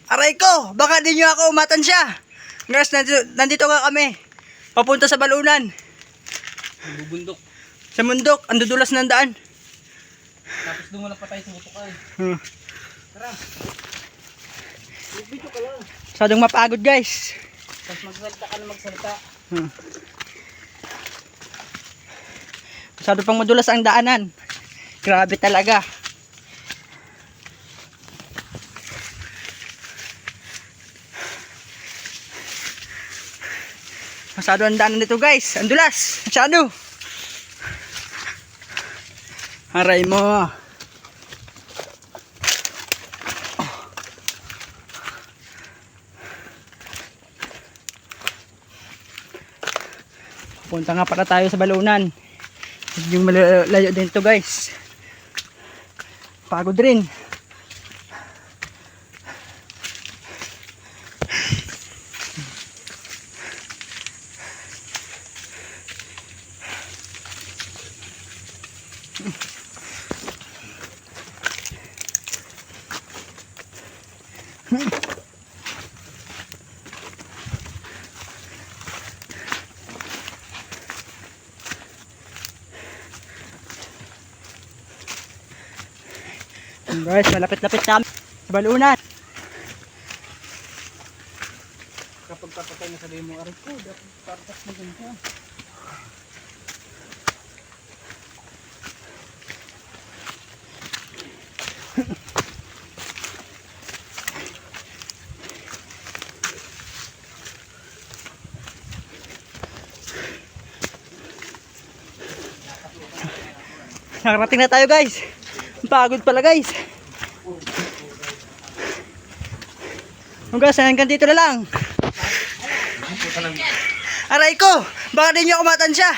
Aray ko, baka di nyo ako umatan siya. Guys, nandito nga kami. Papunta sa balunan. Bubundok. Sa mundok, ang dudulas ng daan. Tapos doon wala pa tayo sumutukay. Tara. Video ka lang. Masyadong mapagod guys. Tapos magsalita ka na magsalita. Masyado pang madulas ang daanan. Grabe talaga. Masyado ang daanan nito guys. Ang dulas. Masyado. Aray mo. Punta nga para tayo sa balunan. Yung malayo din to guys. Pagod rin. Guys, malapit-lapit kami sa balunan. Kapag papatay na sa demo, aray ko, dapat partas mo ganito. Nakarating na tayo guys. Pagod pala guys. Guys, hanggang dito na lang. Aray ko, baka di nyo kumatan siya.